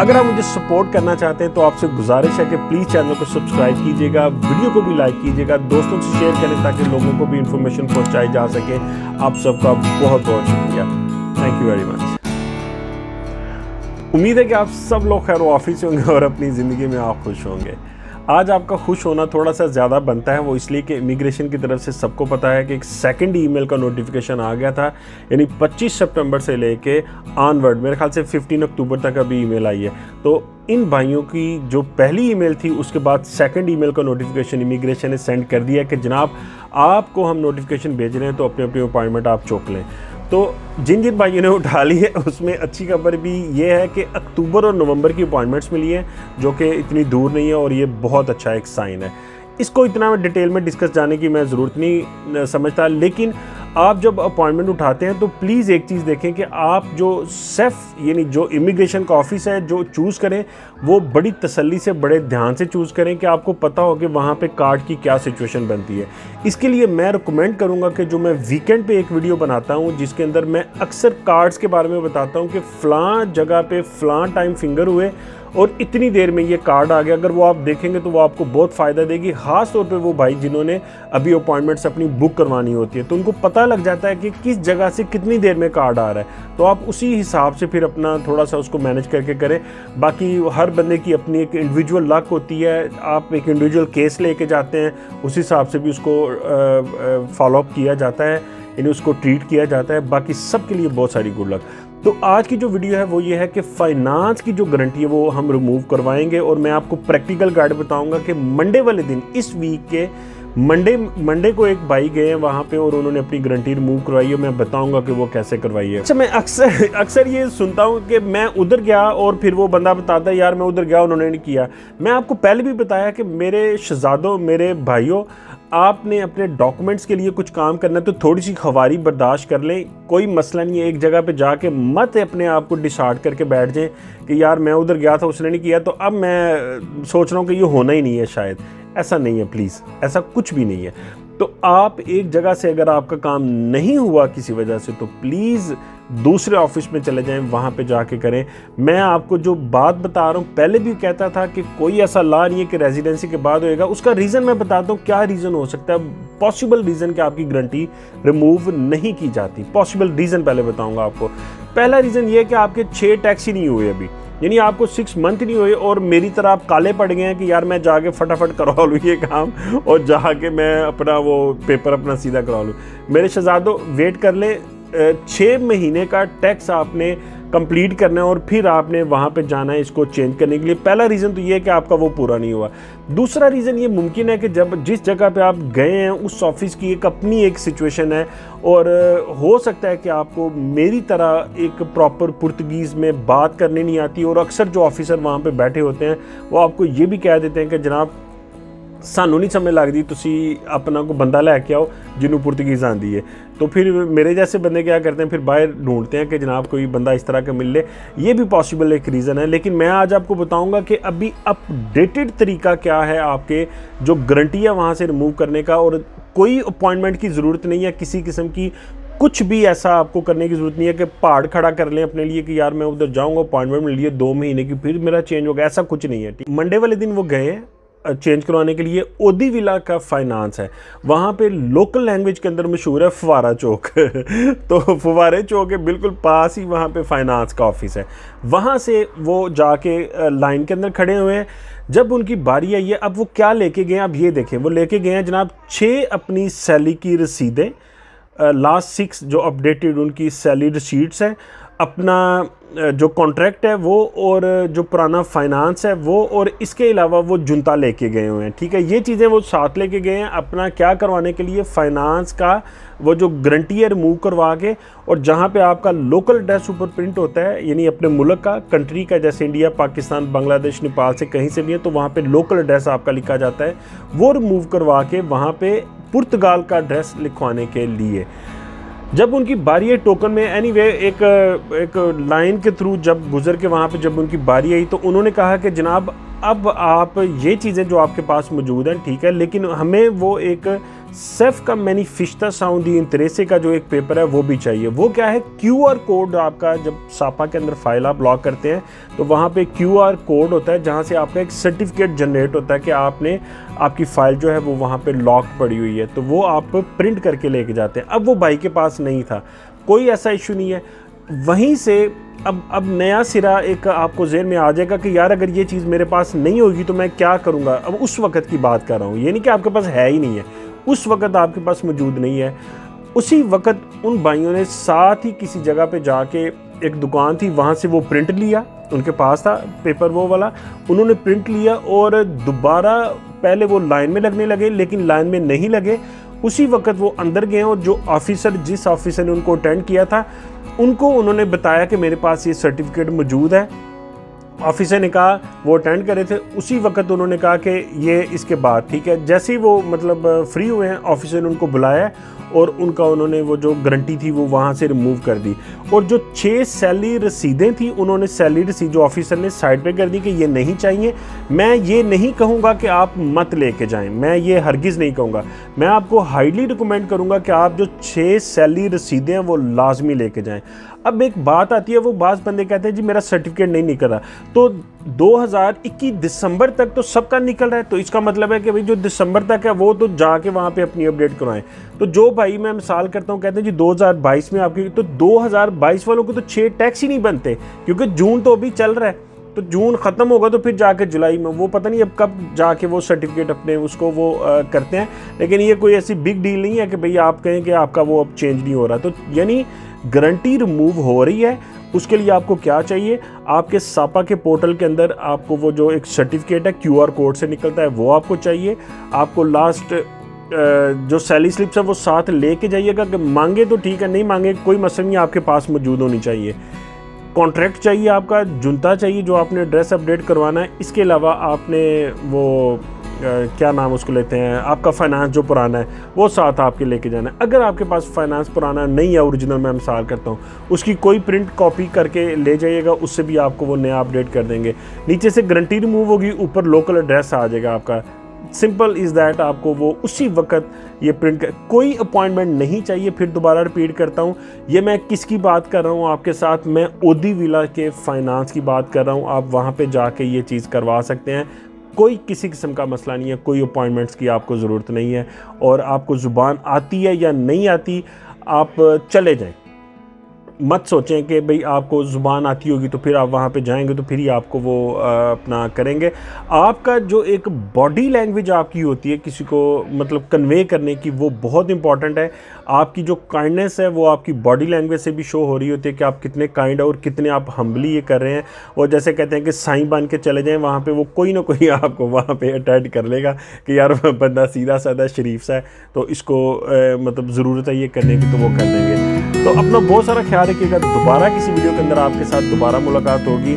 अगर आप मुझे सपोर्ट करना चाहते हैं तो आपसे गुजारिश है कि प्लीज़ चैनल को सब्सक्राइब कीजिएगा, वीडियो को भी लाइक कीजिएगा, दोस्तों से शेयर करें ताकि लोगों को भी इंफॉर्मेशन पहुंचाई जा सके। आप सबका बहुत बहुत शुक्रिया, थैंक यू वेरी मच। उम्मीद है कि आप सब लोग खैर ऑफिस होंगे और अपनी ज़िंदगी में आप खुश होंगे। आज आपका खुश होना थोड़ा सा ज़्यादा बनता है, वो इसलिए कि इमिग्रेशन की तरफ से सबको पता है कि एक सेकंड ईमेल का नोटिफिकेशन आ गया था, यानी 25 सितंबर से लेके ऑनवर्ड मेरे ख्याल से 15 अक्टूबर तक अभी ईमेल आई है। तो इन भाइयों की जो पहली ईमेल थी उसके बाद सेकंड ईमेल का नोटिफिकेशन इमिग्रेशन ने सेंड कर दिया कि जनाब आपको हम नोटिफिकेशन भेज रहे हैं, तो अपनी अपनी अपॉइंटमेंट आप चुक लें। तो जिन जिन भाइयों ने उठा ली है उसमें अच्छी खबर भी ये है कि अक्टूबर और नवंबर की अपॉइंटमेंट्स मिली हैं, जो कि इतनी दूर नहीं है और ये बहुत अच्छा एक साइन है। इसको इतना डिटेल में डिस्कस जाने की मैं ज़रूरत नहीं समझता, लेकिन आप जब अपॉइंटमेंट उठाते हैं तो प्लीज़ एक चीज़ देखें कि आप जो सेफ यानी जो इमिग्रेशन का ऑफिस है जो चूज़ करें वो बड़ी तसल्ली से बड़े ध्यान से चूज़ करें कि आपको पता हो कि वहाँ पे कार्ड की क्या सिचुएशन बनती है। इसके लिए मैं रिकमेंड करूँगा कि जो मैं वीकेंड पे एक वीडियो बनाता हूँ जिसके अंदर मैं अक्सर कार्ड्स के बारे में बताता हूँ कि फ़लाँ जगह पे फ़लाँ टाइम फिंगर हुए और इतनी देर में ये कार्ड आ गया। अगर वो आप देखेंगे तो वो आपको बहुत फ़ायदा देगी, ख़ास तौर पे वो भाई जिन्होंने अभी अपॉइंटमेंट्स अपनी बुक करवानी होती है, तो उनको पता लग जाता है कि किस जगह से कितनी देर में कार्ड आ रहा है। तो आप उसी हिसाब से फिर अपना थोड़ा सा उसको मैनेज करके करें। बाकी हर बंदे की अपनी एक इंडिविजुअल लक होती है, आप एक इंडिविजुअल केस लेके जाते हैं, उस हिसाब से भी उसको फॉलोअप किया जाता है, यानी उसको ट्रीट किया जाता है। बाकी सब के लिए बहुत सारी गुड लक। तो आज की जो वीडियो है वो ये है कि फ़ाइनांस की जो गारंटी है वो हम रिमूव करवाएंगे और मैं आपको प्रैक्टिकल गाइड बताऊंगा कि मंडे वाले दिन, इस वीक के मंडे को एक भाई गए हैं वहाँ पे और उन्होंने अपनी गारंटी रिमूव करवाई है। मैं बताऊंगा कि वो कैसे करवाई है। अच्छा, मैं अक्सर ये सुनता हूँ कि मैं उधर गया और फिर वो बंदा बताता है यार मैं उधर गया उन्होंने नहीं किया। मैं आपको पहले भी बताया कि मेरे शहजादों, मेरे भाइयों, आपने अपने डॉक्यूमेंट्स के लिए कुछ काम करना है तो थोड़ी सी खवारी बर्दाश्त कर लें, कोई मसला नहीं है। एक जगह पे जाके मत अपने आप को डिसाइड करके बैठ जाएं कि यार मैं उधर गया था उसने नहीं किया तो अब मैं सोच रहा हूँ कि ये होना ही नहीं है। शायद ऐसा नहीं है, प्लीज़ ऐसा कुछ भी नहीं है। तो आप एक जगह से अगर आपका काम नहीं हुआ किसी वजह से तो प्लीज़ दूसरे ऑफिस में चले जाएं, वहाँ पे जाके करें। मैं आपको जो बात बता रहा हूँ, पहले भी कहता था कि कोई ऐसा लॉ नहीं है कि रेजिडेंसी के बाद होएगा। उसका रीज़न मैं बताता हूँ क्या रीज़न हो सकता है। पॉसिबल रीज़न कि आपकी गारंटी रिमूव नहीं की जाती, पॉसिबल रीज़न पहले बताऊँगा आपको। पहला रीज़न ये है कि आपके 6 टैक्स ही नहीं हुए अभी, यानी आपको 6 मंथ नहीं हुए और मेरी तरह आप काले पड़ गए हैं कि यार मैं जाके फटाफट करवा लूँ ये काम और जाके मैं अपना वो पेपर अपना सीधा करवा लूँ। मेरे शहजादों वेट कर लें, 6 महीने का टैक्स आपने कंप्लीट करना है और फिर आपने वहाँ पे जाना है इसको चेंज करने के लिए। पहला रीज़न तो ये है कि आपका वो पूरा नहीं हुआ। दूसरा रीज़न ये मुमकिन है कि जब जिस जगह पे आप गए हैं उस ऑफिस की एक अपनी एक सिचुएशन है और हो सकता है कि आपको मेरी तरह एक प्रॉपर पुर्तगीज़ में बात करनी नहीं आती और अक्सर जो ऑफिसर वहाँ पे बैठे होते हैं वो आपको ये भी कह देते हैं कि जनाब सानू नहीं समझ लगती, तुसी अपना को बंदा लैके आओ जिन्होंने पुर्तगीज़ आती है। तो फिर मेरे जैसे बंदे क्या करते हैं, फिर बाहर ढूंढते हैं कि जनाब कोई बंदा इस तरह का मिल ले। ये भी पॉसिबल एक रीज़न है, लेकिन मैं आज आपको बताऊंगा कि अभी अपडेटेड तरीका क्या है आपके जो गारंटी है वहाँ से रिमूव करने का। और कोई अपॉइंटमेंट की ज़रूरत नहीं है किसी किस्म की, कुछ भी ऐसा आपको करने की ज़रूरत नहीं है कि पहाड़ खड़ा कर लें अपने लिए कि यार मैं उधर जाऊँगा, अपॉइंटमेंट मिल लिए 2 महीने की फिर मेरा चेंज होगा, ऐसा कुछ नहीं है। मंडे वाले दिन वो गए चेंज करवाने के लिए। ओदी विला का फाइनेंस है, वहाँ पे लोकल लैंग्वेज के अंदर मशहूर है फवारा चौक तो फवारे चौक के बिल्कुल पास ही वहाँ पे फाइनेंस का ऑफिस है। वहाँ से वो जाके लाइन के अंदर खड़े हुए हैं। जब उनकी बारी आई है, अब वो क्या लेके गए हैं, अब ये देखें। वो लेके गए हैं जनाब 6 अपनी सैलरी की रसीदें, लास्ट 6 जो अपडेटेड उनकी सैलरी रसीट्स हैं, अपना जो कॉन्ट्रैक्ट है वो और जो पुराना फाइनेंस है वो, और इसके अलावा वो जुनता लेके गए हुए हैं। ठीक है, ये चीज़ें वो साथ लेके गए हैं अपना क्या करवाने के लिए, फाइनेंस का वो जो गारंटी है रिमूव करवा के। और जहाँ पे आपका लोकल एड्रेस ऊपर प्रिंट होता है, यानी अपने मुल्क का, कंट्री का, जैसे इंडिया, पाकिस्तान, बांग्लादेश, नेपाल से कहीं से भी है तो वहाँ पे लोकल एड्रेस आपका लिखा जाता है, वो रिमूव करवा के वहाँ पे पुर्तगाल का एड्रेस लिखवाने के लिए जब उनकी बारी आई टोकन में, एनीवे एक लाइन के थ्रू जब गुजर के वहाँ पे जब उनकी बारी आई तो उन्होंने कहा कि जनाब अब आप ये चीज़ें जो आपके पास मौजूद हैं ठीक है, लेकिन हमें वो एक सेफ का मैनिफेस्टो साउंड दी इंटरेसे का जो एक पेपर है वो भी चाहिए। वो क्या है, QR कोड आपका जब सापा के अंदर फाइल आप लॉक करते हैं तो वहाँ पे QR कोड होता है जहाँ से आपका एक सर्टिफिकेट जनरेट होता है कि आपने आपकी फ़ाइल जो है वो वहाँ पे लॉक पड़ी हुई है, तो वो आप प्रिंट करके लेके जाते हैं। अब वो भाई के पास नहीं था, कोई ऐसा इशू नहीं है। वहीं से अब नया सिरा एक आपको ज़हन में आ जाएगा कि यार अगर ये चीज़ मेरे पास नहीं होगी तो मैं क्या करूँगा। अब उस वक़्त की बात कर रहा हूँ, ये नहीं कि आपके पास है ही नहीं है, उस वक़्त आपके पास मौजूद नहीं है। उसी वक़्त उन भाइयों ने साथ ही किसी जगह पे जाके, एक दुकान थी वहाँ से वो प्रिंट लिया, उनके पास था पेपर वो वाला, उन्होंने प्रिंट लिया और दोबारा पहले वो लाइन में लगने लगे, लेकिन लाइन में नहीं लगे। उसी वक़्त वो अंदर गए और जो ऑफिसर, जिस ऑफिसर ने उनको अटेंड किया था, उनको उन्होंने बताया कि मेरे पास ये सर्टिफिकेट मौजूद है। ऑफिसर ने कहा, वो अटेंड करे थे, उसी वक्त उन्होंने कहा कि ये इसके बाद ठीक है। जैसे ही वो मतलब फ्री हुए हैं, ऑफिसर ने उनको बुलाया और उनका उन्होंने वो जो गारंटी थी वो वहाँ से रिमूव कर दी। और जो 6 सैलरी रसीदें थी, उन्होंने सैलरी रसीद जो ऑफिसर ने साइड पे कर दी कि ये नहीं चाहिए। मैं ये नहीं कहूँगा कि आप मत लेके जाएं, मैं ये हरगिज़ नहीं कहूँगा। मैं आपको हाईली रिकमेंड करूँगा कि आप जो 6 सैलरी रसीदें हैं वो लाजमी लेके जाएँ। अब एक बात आती है, वो बाज़ बंदे कहते हैं जी मेरा सर्टिफिकेट नहीं निकल रहा, तो 2021 दिसंबर तक तो सबका निकल रहा है, तो इसका मतलब है कि भाई जो दिसंबर तक है वो तो जाके वहाँ पे अपनी अपडेट करवाएं। तो जो भाई मैं मिसाल करता हूँ कहते हैं जी 2022 में आपकी, तो 2022 वालों को तो 6 टैक्स ही नहीं बनते, क्योंकि जून तो अभी चल रहा है, तो जून ख़त्म होगा तो फिर जाके जुलाई में वो पता नहीं अब कब जाके वो सर्टिफिकेट अपने उसको वो करते हैं। लेकिन ये कोई ऐसी बिग डील नहीं है कि भाई आप कहें कि आपका वो अब चेंज नहीं हो रहा। तो यानी गारंटी रिमूव हो रही है, उसके लिए आपको क्या चाहिए, आपके सापा के पोर्टल के अंदर आपको वो जो एक सर्टिफिकेट है QR कोड से निकलता है वो आपको चाहिए। आपको लास्ट जो सैलरी स्लिप्स है वो साथ लेके जाइएगा, कि मांगे तो ठीक है, नहीं मांगे कोई मसला नहीं, आपके पास मौजूद होनी चाहिए। कॉन्ट्रैक्ट चाहिए आपका, जुनता चाहिए जो आपने एड्रेस अपडेट करवाना है। इसके अलावा आपने वो क्या नाम उसको लेते हैं, आपका फाइनेंस जो पुराना है वो साथ आपके लेके जाना है। अगर आपके पास फाइनेंस पुराना नहीं है, ओरिजिनल मैं मिसाल करता हूँ, उसकी कोई प्रिंट कॉपी करके ले जाइएगा, उससे भी आपको वो नया अपडेट कर देंगे। नीचे से गारंटी रिमूव होगी, ऊपर लोकल एड्रेस आ जाएगा आपका। सिंपल इज़ दैट, आपको वो उसी वक्त ये प्रिंट कर, कोई अपॉइंटमेंट नहीं चाहिए। फिर दोबारा रिपीट करता हूँ, ये मैं किसकी बात कर रहा हूँ आपके साथ, मैं ओदी विला के फाइनेंस की बात कर रहा हूँ। आप वहाँ पे जाके ये चीज़ करवा सकते हैं, कोई किसी किस्म का मसला नहीं है, कोई अपॉइंटमेंट्स की आपको ज़रूरत नहीं है। और आपको ज़ुबान आती है या नहीं आती, आप चले जाएं, मत सोचें कि भाई आपको ज़ुबान आती होगी तो फिर आप वहाँ पे जाएंगे तो फिर ही आपको वो अपना करेंगे। आपका जो एक बॉडी लैंग्वेज आपकी होती है किसी को मतलब कन्वे करने की, वो बहुत इंपॉर्टेंट है। आपकी जो काइंडनेस है वो आपकी बॉडी लैंग्वेज से भी शो हो रही होती है कि आप कितने काइंड और कितने आप हम्बली ये कर रहे हैं। और जैसे कहते हैं कि साईं बन के चले जाएँ वहाँ पर, वो कोई ना कोई आपको वहाँ पर अटैच कर लेगा कि यार बंदा सीधा साधा शरीफ सा है, तो इसको मतलब ज़रूरत है ये करने की, तो वो कर देंगे। तो अपना बहुत सारा ख्याल रखिएगा। दोबारा किसी वीडियो के अंदर आपके साथ दोबारा मुलाकात होगी।